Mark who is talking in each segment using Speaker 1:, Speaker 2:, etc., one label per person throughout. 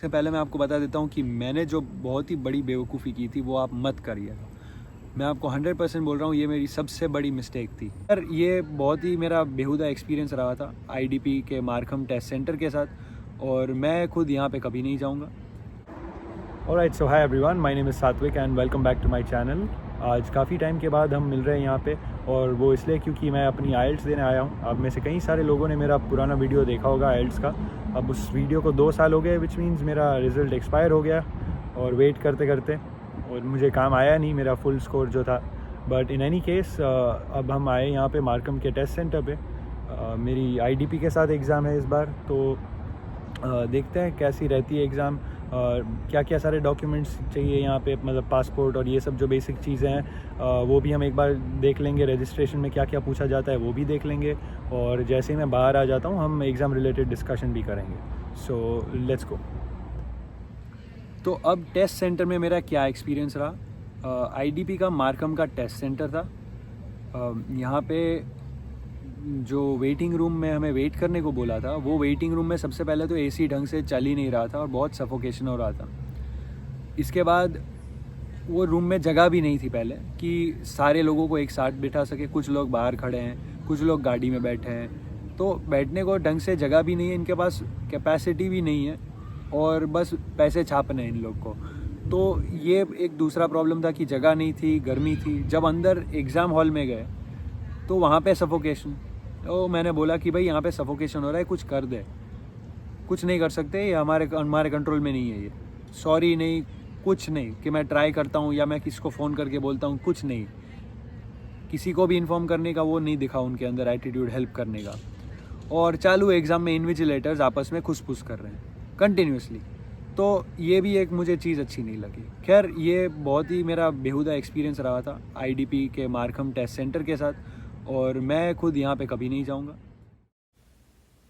Speaker 1: सबसे पहले मैं आपको बता देता हूँ कि मैंने जो बहुत ही बड़ी बेवकूफ़ी की थी वो आप मत करिएगा। मैं आपको 100% बोल रहा हूँ, ये मेरी सबसे बड़ी मिस्टेक थी। पर ये बहुत ही मेरा बेहुदा एक्सपीरियंस रहा था आईडीपी के मार्कम टेस्ट सेंटर के साथ, और मैं खुद यहाँ पे कभी नहीं जाऊँगा। Alright, so hi everyone, my name is Satvik and welcome back to my channel. आज काफ़ी टाइम के बाद हम मिल रहे हैं यहाँ पे, और वो इसलिए क्योंकि मैं अपनी आइल्स देने आया हूँ। अब में से कई सारे लोगों ने मेरा पुराना वीडियो देखा होगा आइल्स का। अब उस वीडियो को 2 साल हो गए, विच मीन्स मेरा रिज़ल्ट एक्सपायर हो गया, और वेट करते करते और मुझे काम आया नहीं मेरा फुल स्कोर जो था। बट इन एनी केस अब हम आए यहाँ पे मार्कम के टेस्ट सेंटर पे। मेरी आईडीपी के साथ एग्ज़ाम है इस बार, तो देखते हैं कैसी रहती है एग्ज़ाम, क्या क्या सारे डॉक्यूमेंट्स चाहिए यहाँ पे, मतलब पासपोर्ट और ये सब जो बेसिक चीज़ें हैं वो भी हम एक बार देख लेंगे। रजिस्ट्रेशन में क्या क्या पूछा जाता है वो भी देख लेंगे, और जैसे ही मैं बाहर आ जाता हूँ हम एग्ज़ाम रिलेटेड डिस्कशन भी करेंगे। So let's go. तो अब टेस्ट सेंटर में मेरा क्या एक्सपीरियंस रहा। आईडीपी का मार्कम का टेस्ट सेंटर था। यहाँ पे जो वेटिंग रूम में हमें वेट करने को बोला था, वो वेटिंग रूम में सबसे पहले तो एसी ढंग से चल ही नहीं रहा था और बहुत सफोकेशन हो रहा था। इसके बाद वो रूम में जगह भी नहीं थी पहले कि सारे लोगों को एक साथ बिठा सके। कुछ लोग बाहर खड़े हैं, कुछ लोग गाड़ी में बैठे हैं, तो बैठने को ढंग से जगह भी नहीं है, इनके पास कैपेसिटी भी नहीं है, और बस पैसे छापने हैं इन लोग को। तो ये एक दूसरा प्रॉब्लम था कि जगह नहीं थी, गर्मी थी। जब अंदर एग्ज़ाम हॉल में गए तो वहाँ पे सफोकेशन। तो मैंने बोला कि भाई यहाँ पे सफोकेशन हो रहा है, कुछ कर दे। कुछ नहीं कर सकते, ये हमारे हमारे कंट्रोल में नहीं है। ये सॉरी नहीं, कुछ नहीं कि मैं ट्राई करता हूँ या मैं किसी को फ़ोन करके बोलता हूँ, कुछ नहीं। किसी को भी इन्फॉर्म करने का वो नहीं दिखा उनके अंदर एटीट्यूड हेल्प करने का। और चालू एग्ज़ाम में इन्विजिलेटर्स आपस में खुसफुस कर रहे हैं कंटिन्यूसली। तो ये भी एक मुझे चीज़ अच्छी नहीं लगी। खैर, ये बहुत ही मेरा बेहुदा एक्सपीरियंस रहा था आईडीपी के मार्कम टेस्ट सेंटर के साथ, और मैं खुद यहाँ पे कभी नहीं जाऊँगा।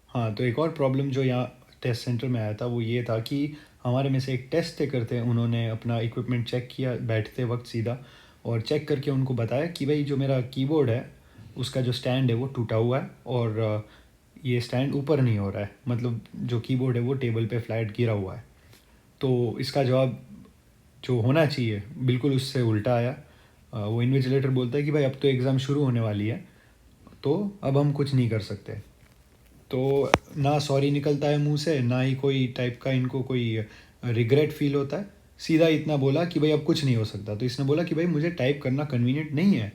Speaker 2: हाँ, तो एक और प्रॉब्लम जो यहाँ टेस्ट सेंटर में आया था वो ये था कि हमारे में से एक टेस्ट टेकर थे, उन्होंने अपना इक्विपमेंट चेक किया बैठते वक्त सीधा, और चेक करके उनको बताया कि भाई जो मेरा कीबोर्ड है उसका जो स्टैंड है वो टूटा हुआ है, और ये स्टैंड ऊपर नहीं हो रहा है, मतलब जो कीबोर्ड है वो टेबल पे फ्लैट गिरा हुआ है। तो इसका जवाब जो होना चाहिए बिल्कुल उससे उल्टा आया। वो इन्विजिलेटर बोलता है कि भाई अब तो एग्ज़ाम शुरू होने वाली है, तो अब हम कुछ नहीं कर सकते। तो ना सॉरी निकलता है मुंह से, ना ही कोई टाइप का इनको कोई रिग्रेट फील होता है। सीधा इतना बोला कि भाई अब कुछ नहीं हो सकता। तो इसने बोला कि भाई मुझे टाइप करना कन्वीनियंट नहीं है।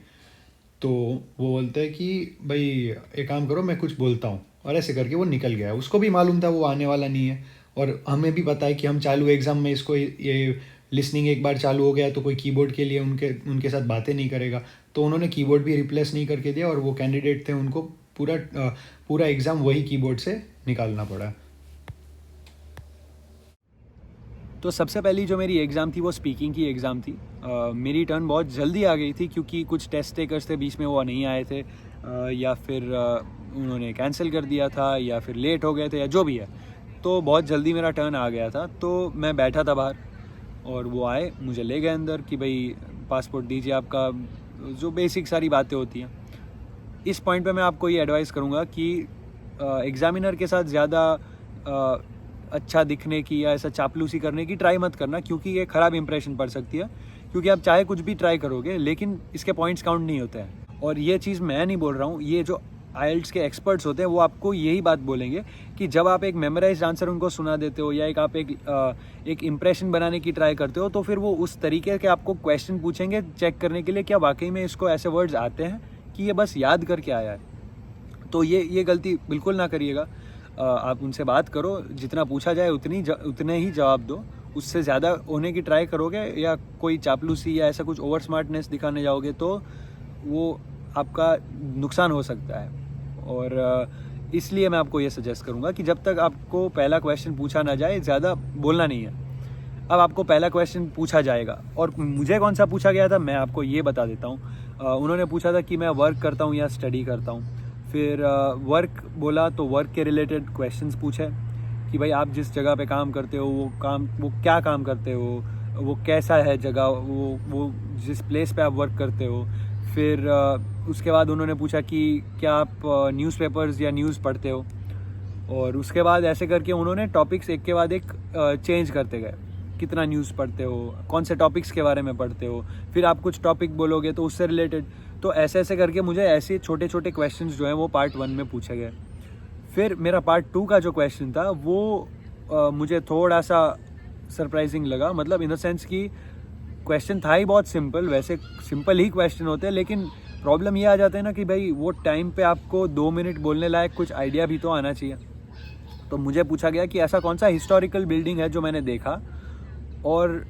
Speaker 2: तो वो बोलते हैं कि भाई एक काम करो, मैं कुछ बोलता हूँ, और ऐसे करके वो निकल गया। उसको भी मालूम था वो आने वाला नहीं है, और हमें भी पता है कि हम चालू एग्ज़ाम में इसको ये लिसनिंग एक बार चालू हो गया तो कोई कीबोर्ड के लिए उनके साथ बातें नहीं करेगा। तो उन्होंने कीबोर्ड भी रिप्लेस नहीं करके दिया, और वो कैंडिडेट थे उनको पूरा एग्ज़ाम वही कीबोर्ड से निकालना पड़ा।
Speaker 1: तो सबसे पहली जो मेरी एग्ज़ाम थी वो स्पीकिंग की एग्ज़ाम थी। मेरी टर्न बहुत जल्दी आ गई थी क्योंकि कुछ टेस्ट टेकर्स थे बीच में, वो नहीं आए थे, या फिर उन्होंने कैंसिल कर दिया था, या फिर लेट हो गए थे, या जो भी है। तो बहुत जल्दी मेरा टर्न आ गया था, तो मैं बैठा था बाहर, और वो आए, मुझे ले गए अंदर कि भाई पासपोर्ट दीजिए आपका, जो बेसिक सारी बातें होती हैं। इस पॉइंट पे मैं आपको ये एडवाइस करूँगा कि एग्ज़ामिनर के साथ ज़्यादा अच्छा दिखने की या ऐसा चापलूसी करने की ट्राई मत करना, क्योंकि ये ख़राब इंप्रेशन पड़ सकती है। क्योंकि आप चाहे कुछ भी ट्राई करोगे, लेकिन इसके पॉइंट्स काउंट नहीं होते हैं। और ये चीज़ मैं नहीं बोल रहा हूँ, ये जो आइल्स के एक्सपर्ट्स होते हैं वो आपको यही बात बोलेंगे कि जब आप एक मेमोराइज्ड आंसर उनको सुना देते हो, या एक इम्प्रेशन बनाने की ट्राई करते हो, तो फिर वो उस तरीके के आपको क्वेश्चन पूछेंगे चेक करने के लिए क्या वाकई में इसको ऐसे वर्ड्स आते हैं कि ये बस याद करके आया है। तो ये गलती बिल्कुल ना करिएगा। आप उनसे बात करो, जितना पूछा जाए उतने ही जवाब दो। उससे ज़्यादा होने की ट्राई करोगे या कोई चापलूसी या ऐसा कुछ ओवर स्मार्टनेस दिखाने जाओगे तो वो आपका नुकसान हो सकता है। और इसलिए मैं आपको ये सजेस्ट करूँगा कि जब तक आपको पहला क्वेश्चन पूछा ना जाए, ज़्यादा बोलना नहीं है। अब आपको पहला क्वेश्चन पूछा जाएगा, और मुझे कौन सा पूछा गया था मैं आपको ये बता देता हूँ। उन्होंने पूछा था कि मैं वर्क करता हूँ या स्टडी करता हूँ। फिर वर्क बोला तो वर्क के रिलेटेड क्वेश्चंस पूछे कि भाई आप जिस जगह पे काम करते हो वो क्या काम करते हो, वो कैसा है जगह, वो जिस प्लेस पे आप वर्क करते हो। फिर उसके बाद उन्होंने पूछा कि क्या आप न्यूज़पेपर्स या न्यूज़ पढ़ते हो। और उसके बाद ऐसे करके उन्होंने टॉपिक्स एक के बाद एक चेंज करते गए। कितना न्यूज़ पढ़ते हो, कौन से टॉपिक्स के बारे में पढ़ते हो, फिर आप कुछ टॉपिक बोलोगे तो उससे रिलेटेड। तो ऐसे ऐसे करके मुझे ऐसे छोटे छोटे क्वेश्चंस जो हैं वो पार्ट 1 में पूछे गए। फिर मेरा पार्ट 2 का जो क्वेश्चन था वो मुझे थोड़ा सा सरप्राइजिंग लगा, मतलब इन द सेंस कि क्वेश्चन था ही बहुत सिंपल, वैसे सिंपल ही क्वेश्चन होते हैं, लेकिन प्रॉब्लम ये आ जाता है ना कि भाई वो टाइम पे आपको 2 मिनट बोलने लायक कुछ आइडिया भी तो आना चाहिए। तो मुझे पूछा गया कि ऐसा कौन सा हिस्टोरिकल बिल्डिंग है जो मैंने देखा और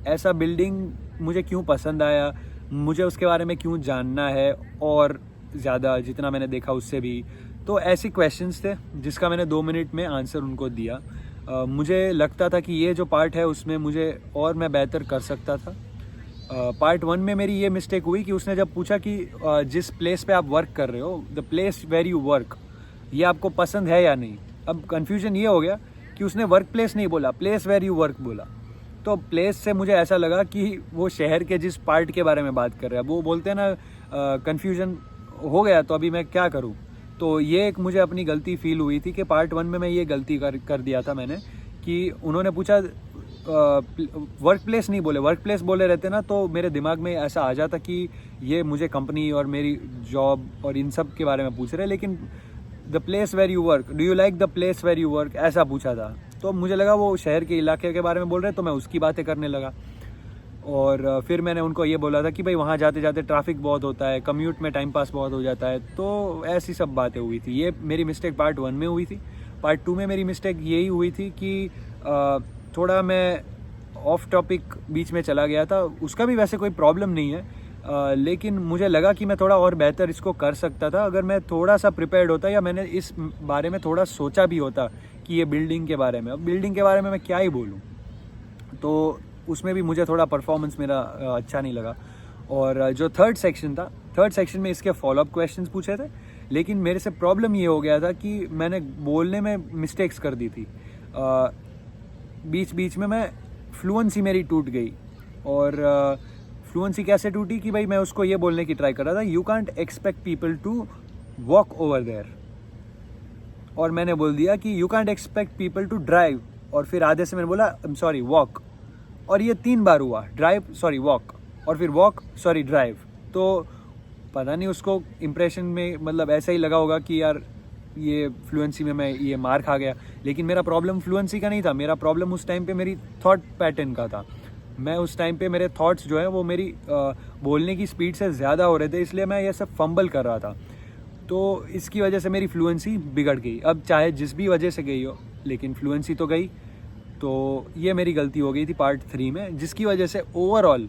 Speaker 1: ऐसा बिल्डिंग मुझे क्यों पसंद आया, मुझे उसके बारे में क्यों जानना है और ज़्यादा जितना मैंने देखा उससे भी। तो ऐसे क्वेश्चंस थे जिसका मैंने 2 मिनट में आंसर उनको दिया। मुझे लगता था कि ये जो पार्ट है उसमें मुझे और मैं बेहतर कर सकता था। पार्ट 1 में मेरी ये मिस्टेक हुई कि उसने जब पूछा कि जिस प्लेस पे आप वर्क कर रहे हो, the place where you work, ये आपको पसंद है या नहीं। अब कन्फ्यूजन ये हो गया कि उसने वर्क प्लेस नहीं बोला, प्लेस वेर यू वर्क बोला। तो प्लेस से मुझे ऐसा लगा कि वो शहर के जिस पार्ट के बारे में बात कर रहा है, वो बोलते हैं ना, कन्फ्यूजन हो गया। तो अभी मैं क्या करूं। तो ये एक मुझे अपनी गलती फील हुई थी कि पार्ट 1 में मैं ये गलती कर दिया था मैंने, कि उन्होंने पूछा वर्क प्लेस नहीं बोले, वर्क प्लेस बोले रहते ना तो मेरे दिमाग में ऐसा आ जाता कि ये मुझे कंपनी और मेरी जॉब और इन सब के बारे में पूछ रहे हैं। लेकिन the place where you work, do you like the place where you work, ऐसा पूछा था। तो मुझे लगा वो शहर के इलाके के बारे में बोल रहे हैं, तो मैं उसकी बातें करने लगा। और फिर मैंने उनको ये बोला था कि भाई वहाँ जाते जाते ट्रैफिक बहुत होता है, कम्यूट में टाइम पास बहुत हो जाता है। तो ऐसी सब बातें हुई थी। ये मेरी मिस्टेक पार्ट 1 में हुई थी। पार्ट 2 में मेरी मिस्टेक यही हुई थी कि थोड़ा मैं ऑफ टॉपिक बीच में चला गया था। उसका भी वैसे कोई प्रॉब्लम नहीं है, लेकिन मुझे लगा कि मैं थोड़ा और बेहतर इसको कर सकता था अगर मैं थोड़ा सा प्रिपेयर्ड होता या मैंने इस बारे में थोड़ा सोचा भी होता कि ये बिल्डिंग के बारे में। अब बिल्डिंग के बारे में मैं क्या ही बोलूँ। तो उसमें भी मुझे थोड़ा परफॉर्मेंस मेरा अच्छा नहीं लगा। और जो थर्ड सेक्शन था, थर्ड सेक्शन में इसके फॉलोअप क्वेश्चंस पूछे थे, लेकिन मेरे से प्रॉब्लम ये हो गया था कि मैंने बोलने में मिस्टेक्स कर दी थी। बीच बीच में मैं फ्लुएंसी मेरी टूट गई। और फ्लुएंसी कैसे टूटी कि भाई मैं उसको ये बोलने की ट्राई कर रहा था, you can't expect people to walk over there, और मैंने बोल दिया कि you can't expect people to drive, और फिर आधे से मैंने बोला आई एम सॉरी वॉक, और ये 3 बार हुआ, ड्राइव सॉरी वॉक, और फिर वॉक सॉरी ड्राइव। तो पता नहीं उसको इम्प्रेशन में मतलब ऐसा ही लगा होगा कि यार ये फ्लुएंसी में मैं ये मार खा गया। लेकिन मेरा प्रॉब्लम फ्लुएंसी का नहीं था, मेरा प्रॉब्लम उस टाइम पे मेरी थॉट पैटर्न का था। मैं उस टाइम पे मेरे थॉट्स जो है वो मेरी बोलने की स्पीड से ज़्यादा हो रहे थे, इसलिए मैं ये सब फंबल कर रहा था। तो इसकी वजह से मेरी फ्लुएंसी बिगड़ गई। अब चाहे जिस भी वजह से गई हो, लेकिन फ्लुएंसी तो गई। तो ये मेरी गलती हो गई थी पार्ट 3 में, जिसकी वजह से ओवरऑल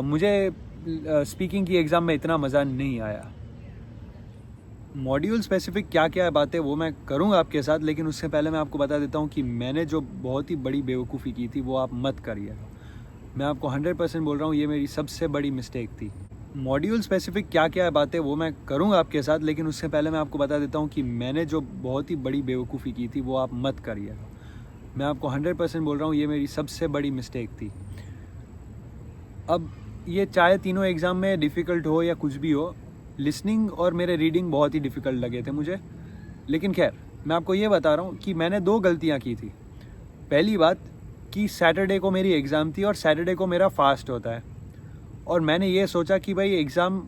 Speaker 1: मुझे स्पीकिंग की एग्ज़ाम में इतना मज़ा नहीं आया। मॉड्यूल स्पेसिफिक क्या क्या है बातें वो मैं करूँगा आपके साथ, लेकिन उससे पहले मैं आपको बता देता हूँ कि मैंने जो बहुत ही बड़ी बेवकूफ़ी की थी वो आप मत करिएगा। मैं आपको 100% बोल रहा हूँ, ये मेरी सबसे बड़ी मिस्टेक थी। मॉड्यूल स्पेसिफिक क्या क्या है बातें वो मैं करूँगा आपके साथ, लेकिन उससे पहले मैं आपको बता देता हूँ कि मैंने जो बहुत ही बड़ी बेवकूफ़ी की थी वो आप मत करिएगा। मैं आपको 100% बोल रहा हूँ, ये मेरी सबसे बड़ी मिस्टेक थी। अब ये चाहे तीनों एग्ज़ाम में डिफ़िकल्ट हो या कुछ भी हो, लिसनिंग और मेरे रीडिंग बहुत ही डिफ़िकल्ट लगे थे मुझे। लेकिन खैर मैं आपको ये बता रहा हूँ कि मैंने 2 गलतियाँ की थी। पहली बात कि सैटरडे को मेरी एग्ज़ाम थी और सैटरडे को मेरा फास्ट होता है, और मैंने ये सोचा कि भाई एग्ज़ाम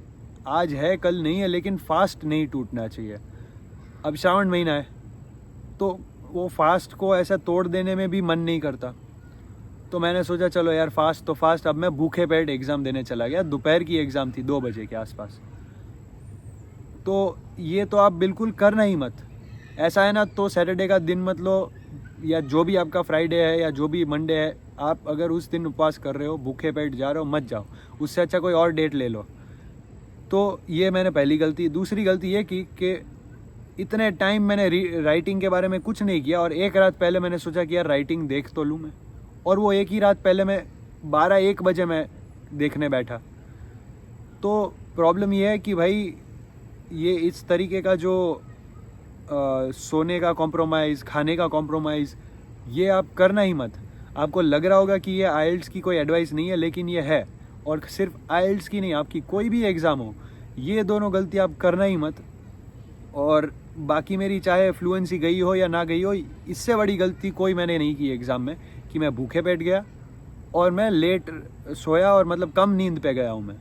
Speaker 1: आज है कल नहीं है, लेकिन फास्ट नहीं टूटना चाहिए। अब श्रावण महीना है तो वो फास्ट को ऐसा तोड़ देने में भी मन नहीं करता। तो मैंने सोचा चलो यार फास्ट तो फास्ट। अब मैं भूखे पेट एग्ज़ाम देने चला गया। दोपहर की एग्ज़ाम थी 2 बजे के आसपास। तो ये तो आप बिल्कुल करना ही मत। ऐसा है ना, तो सैटरडे का दिन मत लो, या जो भी आपका फ्राइडे है या जो भी मंडे है, आप अगर उस दिन उपवास कर रहे हो, भूखे पेट जा रहे हो, मत जाओ। उससे अच्छा कोई और डेट ले लो। तो ये मैंने पहली गलती। दूसरी गलती ये की कि इतने टाइम मैंने राइटिंग के बारे में कुछ नहीं किया, और एक रात पहले मैंने सोचा कि यार राइटिंग देख तो लूँ मैं, और वो एक ही रात पहले मैं 12-1 बजे मैं देखने बैठा। तो प्रॉब्लम ये है कि भाई ये इस तरीके का जो सोने का कॉम्प्रोमाइज़, खाने का कॉम्प्रोमाइज़, ये आप करना ही मत। आपको लग रहा होगा कि ये आइल्स की कोई एडवाइस नहीं है, लेकिन ये है। और सिर्फ आइल्स की नहीं, आपकी कोई भी एग्ज़ाम हो, ये दोनों गलती आप करना ही मत। और बाकी मेरी चाहे फ्लुएंसी गई हो या ना गई हो, इससे बड़ी गलती कोई मैंने नहीं की एग्ज़ाम में कि मैं भूखे पेट गया और मैं लेट सोया और मतलब कम नींद पे गया हूँ मैं।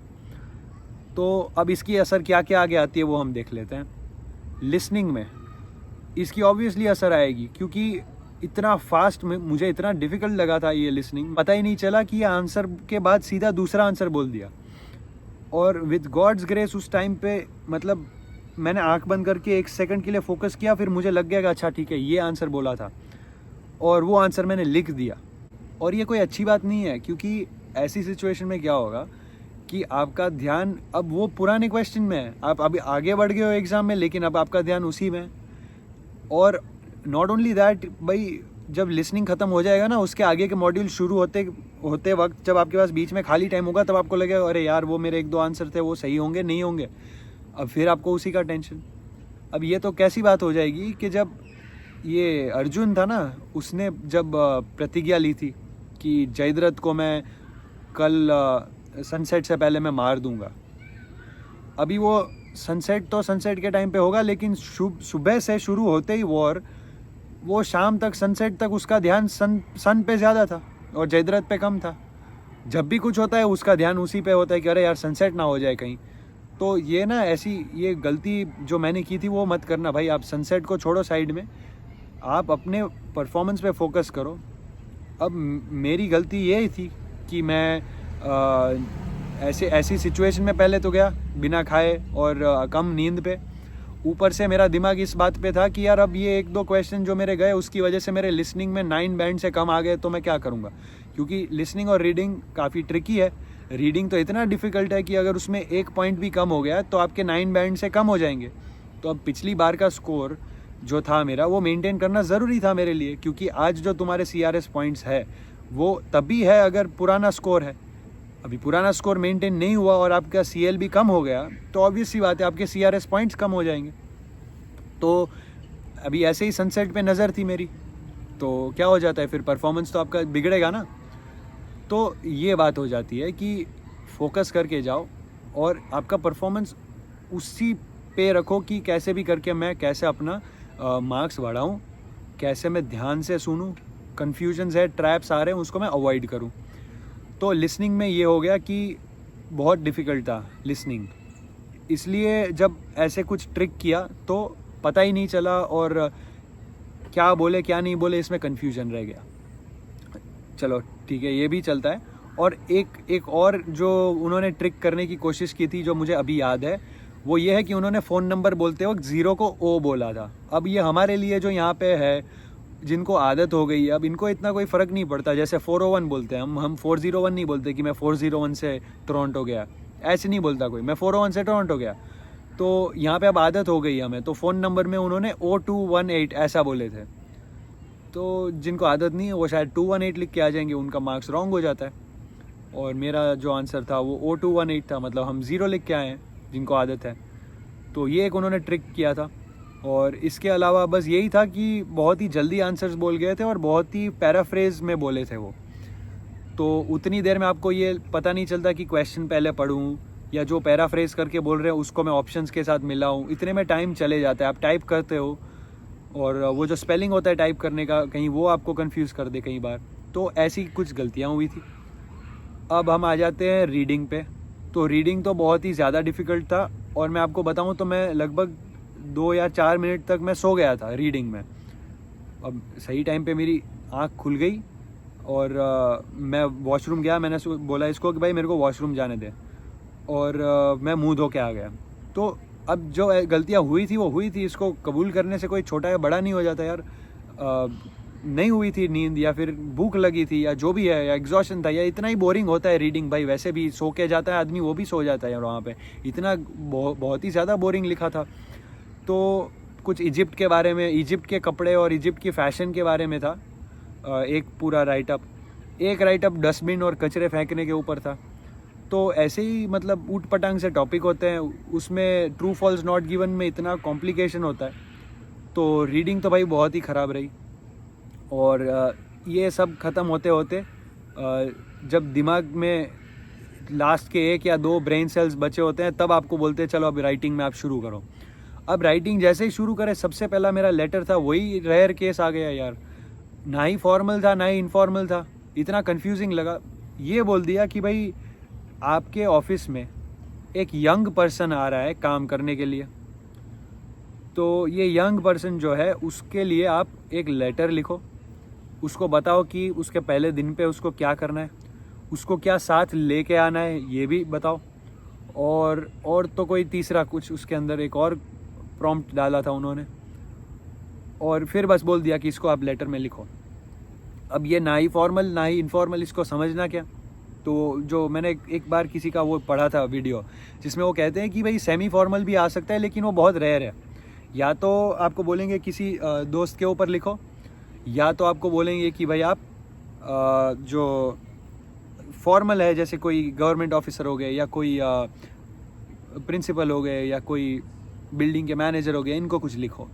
Speaker 1: तो अब इसकी असर क्या क्या आगे आती है वो हम देख लेते हैं। लिसनिंग में इसकी ऑब्वियसली असर आएगी, क्योंकि इतना फास्ट में मुझे इतना डिफ़िकल्ट लगा था ये लिसनिंग, पता ही नहीं चला कि ये आंसर के बाद सीधा दूसरा आंसर बोल दिया। और विद गॉड्स ग्रेस उस टाइम पे मतलब मैंने आंख बंद करके 1 सेकंड के लिए फोकस किया, फिर मुझे लग गया कि अच्छा ठीक है ये आंसर बोला था, और वो आंसर मैंने लिख दिया। और ये कोई अच्छी बात नहीं है, क्योंकि ऐसी सिचुएशन में क्या होगा कि आपका ध्यान अब वो पुराने क्वेश्चन में है, आप अभी आगे बढ़ गए हो एग्ज़ाम में, लेकिन अब आपका ध्यान उसी में है। और नॉट ओनली दैट भाई, जब लिसनिंग ख़त्म हो जाएगा ना, उसके आगे के मॉड्यूल शुरू होते वक्त जब आपके पास बीच में खाली टाइम होगा, तब आपको लगेगा अरे यार वो मेरे 1-2 आंसर थे, वो सही होंगे नहीं होंगे। अब फिर आपको उसी का टेंशन। अब ये तो कैसी बात हो जाएगी कि जब ये अर्जुन था ना, उसने जब प्रतिज्ञा ली थी कि जयद्रथ को मैं कल सनसेट से पहले मैं मार दूंगा। अभी वो सनसेट तो सनसेट के टाइम पे होगा, लेकिन सुबह से शुरू होते ही वॉर, वो शाम तक सनसेट तक उसका ध्यान सन पे ज़्यादा था और जयद्रथ पे कम था। जब भी कुछ होता है उसका ध्यान उसी पे होता है कि अरे यार सनसेट ना हो जाए कहीं। तो ये ना ऐसी ये गलती जो मैंने की थी वो मत करना भाई। आप सनसेट को छोड़ो साइड में, आप अपने परफॉर्मेंस पे फोकस करो। अब मेरी गलती ये थी कि मैं ऐसी सिचुएशन में पहले तो गया बिना खाए और कम नींद पे। ऊपर से मेरा दिमाग इस बात पे था कि यार अब ये 1-2 क्वेश्चन जो मेरे गए उसकी वजह से मेरे लिसनिंग में 9 बैंड से कम आ गए, तो मैं क्या करूँगा। क्योंकि लिसनिंग और रीडिंग काफ़ी ट्रिकी है। रीडिंग तो इतना डिफ़िकल्ट है कि अगर उसमें 1 पॉइंट भी कम हो गया तो आपके 9 बैंड से कम हो जाएंगे। तो अब पिछली बार का स्कोर जो था मेरा, वो मेंटेन करना ज़रूरी था मेरे लिए, क्योंकि आज जो तुम्हारे CRS पॉइंट्स है वो तभी है अगर पुराना स्कोर है। अभी पुराना स्कोर मेंटेन नहीं हुआ और आपका CL भी कम हो गया, तो ऑब्वियस सी बात है आपके CRS पॉइंट्स कम हो जाएंगे। तो अभी ऐसे ही सनसेट पे नज़र थी मेरी, तो क्या हो जाता है फिर, परफॉर्मेंस तो आपका बिगड़ेगा ना। तो ये बात हो जाती है कि फोकस करके जाओ और आपका परफॉर्मेंस उसी पे रखो कि कैसे भी करके मैं कैसे अपना मार्क्स बढ़ाऊँ, कैसे मैं ध्यान से सुनूँ, कन्फ्यूजन्स है, ट्रैप्स आ रहे हैं उसको मैं अवॉइड करूँ। तो लिसनिंग में ये हो गया कि बहुत डिफ़िकल्ट था लिसनिंग, इसलिए जब ऐसे कुछ ट्रिक किया तो पता ही नहीं चला और क्या बोले क्या नहीं बोले इसमें कन्फ्यूजन रह गया। चलो ठीक है, ये भी चलता है। और एक और जो उन्होंने ट्रिक करने की कोशिश की थी जो मुझे अभी याद है, वो ये है कि उन्होंने फ़ोन नंबर बोलते वक्त 0 को O बोला था। अब ये हमारे लिए जो यहाँ पे है, जिनको आदत हो गई है, अब इनको इतना कोई फ़र्क नहीं पड़ता। जैसे 401 बोलते हैं हम 401 नहीं बोलते कि मैं 401 से टोरंटो गया, ऐसे नहीं बोलता कोई, मैं 401 से टोरंटो गया। तो यहाँ पे अब आदत हो गई हमें, तो फ़ोन नंबर में उन्होंने 0218 ऐसा बोले थे। तो जिनको आदत नहीं है वो शायद 218 लिख के आ जाएंगे, उनका मार्क्स रॉन्ग हो जाता है। और मेरा जो आंसर था वो 0218 था, मतलब हम 0 लिख के आए हैं जिनको आदत है। तो ये एक उन्होंने ट्रिक किया था। और इसके अलावा बस यही था कि बहुत ही जल्दी आंसर्स बोल गए थे और बहुत ही पैराफ्रेज में बोले थे वो। तो उतनी देर में आपको ये पता नहीं चलता कि क्वेश्चन पहले पढ़ूँ या जो पैराफ्रेज करके बोल रहे हैं उसको मैं ऑप्शंस के साथ मिलाऊँ, इतने में टाइम चले जाता है। आप टाइप करते हो और वो जो स्पेलिंग होता है टाइप करने का, कहीं वो आपको कंफ्यूज कर दे कई बार। तो ऐसी कुछ गलतियाँ हुई थी। अब हम आ जाते हैं रीडिंग पे। तो रीडिंग तो बहुत ही ज़्यादा डिफ़िकल्ट था और मैं आपको बताऊं तो मैं लगभग 2 या 4 मिनट तक मैं सो गया था रीडिंग में। अब सही टाइम पे मेरी आँख खुल गई और मैं वॉशरूम गया। मैंने बोला इसको कि भाई मेरे को वॉशरूम जाने दे, और मैं मुंह धो के आ गया। तो अब जो गलतियाँ हुई थी वो हुई थी, इसको कबूल करने से कोई छोटा या बड़ा नहीं हो जाता यार। नहीं हुई थी नींद, या फिर भूख लगी थी, या जो भी है, या एग्जॉशन था, या इतना ही बोरिंग होता है रीडिंग भाई। वैसे भी सो के जाता है आदमी, वो भी सो जाता है यार वहाँ पे। इतना बहुत ही ज़्यादा बोरिंग लिखा था। तो कुछ इजिप्ट के बारे में, इजिप्ट के कपड़े और इजिप्ट की फ़ैशन के बारे में था एक पूरा राइटअप। एक राइटअप डस्टबिन और कचरे फेंकने के ऊपर था। तो ऐसे ही मतलब ऊट पटांग से टॉपिक होते हैं, उसमें ट्रू फॉल्स नॉट गिवन में इतना कॉम्प्लिकेशन होता है। तो रीडिंग तो भाई बहुत ही ख़राब रही। और ये सब ख़त्म होते होते जब दिमाग में लास्ट के 1 या 2 ब्रेन सेल्स बचे होते हैं, तब आपको बोलते हैं चलो अब राइटिंग में आप शुरू करो। अब राइटिंग जैसे ही शुरू करे, सबसे पहला मेरा लेटर था, वही रेयर केस आ गया यार। ना ही फॉर्मल था ना ही इनफॉर्मल था, इतना कंफ्यूजिंग लगा। ये बोल दिया कि भाई आपके ऑफिस में एक यंग पर्सन आ रहा है काम करने के लिए, तो ये यंग पर्सन जो है उसके लिए आप एक लेटर लिखो, उसको बताओ कि उसके पहले दिन पे उसको क्या करना है, उसको क्या साथ लेके आना है ये भी बताओ, और तो कोई तीसरा कुछ उसके अंदर एक और प्रॉम्प्ट डाला था उन्होंने, और फिर बस बोल दिया कि इसको आप लेटर में लिखो। अब ये ना ही फॉर्मल ना ही इनफॉर्मल, इसको समझना क्या। तो जो मैंने एक बार किसी का वो पढ़ा था वीडियो, जिसमें वो कहते हैं कि भाई सेमी फॉर्मल भी आ सकता है लेकिन वो बहुत रेयर है। या तो आपको बोलेंगे किसी दोस्त के ऊपर लिखो, या तो आपको बोलेंगे कि भाई आप जो फॉर्मल है जैसे कोई गवर्नमेंट ऑफिसर हो गए या कोई प्रिंसिपल हो गए या कोई बिल्डिंग के मैनेजर हो गए, इनको कुछ लिखो।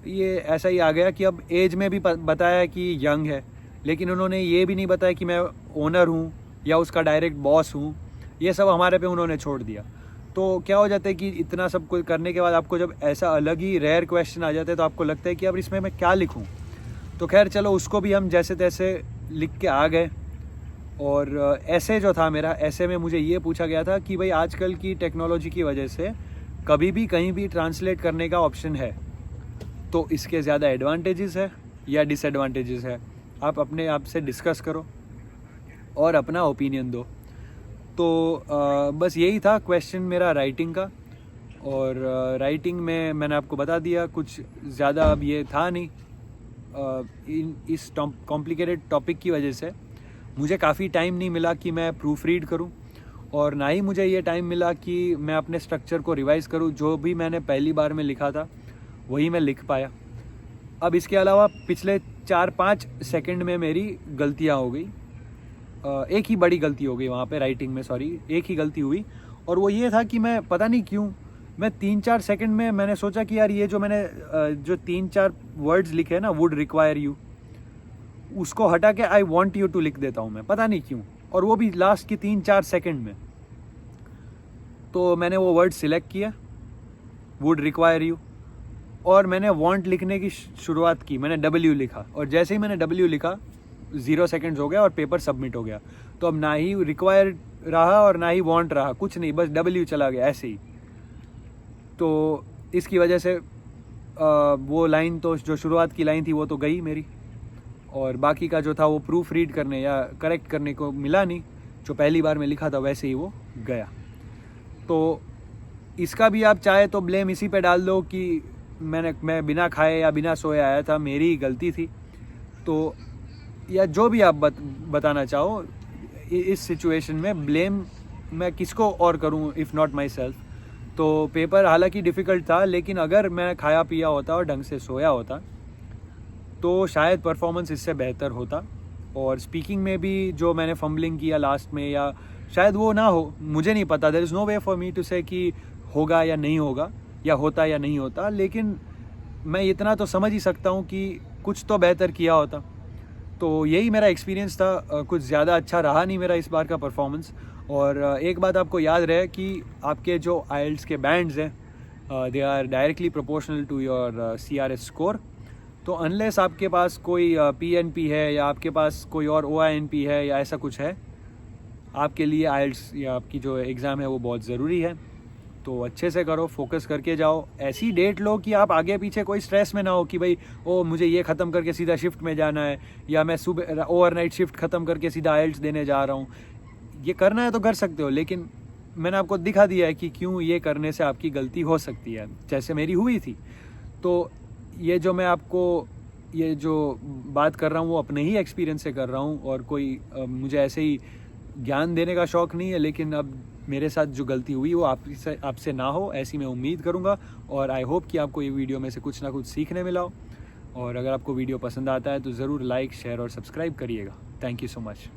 Speaker 1: ये ऐसा ही आ गया कि अब एज में भी बताया कि यंग है, लेकिन उन्होंने ये भी नहीं बताया कि मैं ओनर हूँ या उसका डायरेक्ट बॉस हूँ। ये सब हमारे पे उन्होंने छोड़ दिया। तो क्या हो जाता है कि इतना सब कुछ करने के बाद आपको जब ऐसा अलग ही रेयर क्वेश्चन आ जाता है तो आपको लगता है कि अब इसमें मैं क्या लिखूँ। तो खैर चलो, उसको भी हम जैसे तैसे लिख के आ गए। और ऐसे जो था मेरा, ऐसे में मुझे ये पूछा गया था कि भाई आजकल की टेक्नोलॉजी की वजह से कभी भी कहीं भी ट्रांसलेट करने का ऑप्शन है, तो इसके ज़्यादा एडवांटेजेस है या डिसएडवांटेजेस है, आप अपने आप से डिस्कस करो और अपना ओपिनियन दो। तो बस यही था क्वेश्चन मेरा राइटिंग का। और राइटिंग में मैंने आपको बता दिया, कुछ ज़्यादा अब ये था नहीं। इस कॉम्प्लिकेटेड टॉपिक की वजह से मुझे काफ़ी टाइम नहीं मिला कि मैं प्रूफ रीड करूं, और ना ही मुझे ये टाइम मिला कि मैं अपने स्ट्रक्चर को रिवाइज़ करूं। जो भी मैंने पहली बार में लिखा था वही मैं लिख पाया। अब इसके अलावा पिछले 4-5 सेकंड में मेरी गलतियां हो गई। एक ही बड़ी गलती हो गई वहाँ पे राइटिंग में, सॉरी, एक ही गलती हुई। और वो ये था कि मैं पता नहीं क्यों मैं 3-4 सेकंड में मैंने सोचा कि यार ये जो मैंने जो 3-4 वर्ड्स लिखे हैं ना, वुड रिक्वायर यू, उसको हटा के आई वॉन्ट यू टू लिख देता हूँ मैं, पता नहीं क्यों, और वो भी लास्ट की 3-4 सेकंड में। तो मैंने वो वर्ड सिलेक्ट किया, वुड रिक्वायर यू, और मैंने वांट लिखने की शुरुआत की। मैंने W लिखा, और जैसे ही मैंने W लिखा 0 सेकंड्स हो गया और पेपर सबमिट हो गया। तो अब ना ही रिक्वायर रहा और ना ही वांट रहा, कुछ नहीं, बस W चला गया ऐसे ही। तो इसकी वजह से वो लाइन, तो जो शुरुआत की लाइन थी वो तो गई मेरी, और बाकी का जो था वो प्रूफ रीड करने या करेक्ट करने को मिला नहीं। जो पहली बार में लिखा था वैसे ही वो गया। तो इसका भी आप चाहे तो ब्लेम इसी पे डाल दो कि मैं बिना खाए या बिना सोए आया था, मेरी ही गलती थी। तो या जो भी आप बताना चाहो, इस सिचुएशन में ब्लेम मैं किसको और करूं इफ़ नॉट माई सेल्फ। तो पेपर हालांकि डिफ़िकल्ट था, लेकिन अगर मैं खाया पिया होता और ढंग से सोया होता तो शायद परफॉर्मेंस इससे बेहतर होता। और स्पीकिंग में भी जो मैंने फंबलिंग किया लास्ट में, या शायद वो ना हो, मुझे नहीं पता। There is no way for me to say कि होगा या नहीं होगा, या होता या नहीं होता, लेकिन मैं इतना तो समझ ही सकता हूँ कि कुछ तो बेहतर किया होता। तो यही मेरा एक्सपीरियंस था। कुछ ज़्यादा अच्छा रहा नहीं मेरा इस बार का परफॉर्मेंस। और एक बात आपको याद रहे कि आपके जो आइल्स के बैंड्स हैं, they are directly proportional to your CRS score. तो अनलेस आपके पास कोई PNP है या आपके पास कोई और OINP है या ऐसा कुछ है, आपके लिए आइल्स या आपकी जो एग्ज़ाम है वो बहुत ज़रूरी है। तो अच्छे से करो, फोकस करके जाओ। ऐसी डेट लो कि आप आगे पीछे कोई स्ट्रेस में ना हो कि भाई ओ मुझे ये ख़त्म करके सीधा शिफ्ट में जाना है, या मैं सुबह ओवरनाइट शिफ्ट ख़त्म करके सीधा आइल्स देने जा रहा हूँ। ये करना है तो कर सकते हो, लेकिन मैंने आपको दिखा दिया है कि क्यों ये करने से आपकी गलती हो सकती है, जैसे मेरी हुई थी। तो ये जो मैं आपको ये जो बात कर रहा हूँ वो अपने ही एक्सपीरियंस से कर रहा हूँ, और कोई मुझे ऐसे ही ज्ञान देने का शौक़ नहीं है। लेकिन अब मेरे साथ जो गलती हुई वो आपसे ना हो, ऐसी मैं उम्मीद करूँगा। और आई होप कि आपको ये वीडियो में से कुछ ना कुछ सीखने मिला हो। और अगर आपको वीडियो पसंद आता है तो ज़रूर लाइक, शेयर और सब्सक्राइब करिएगा। Thank you so much.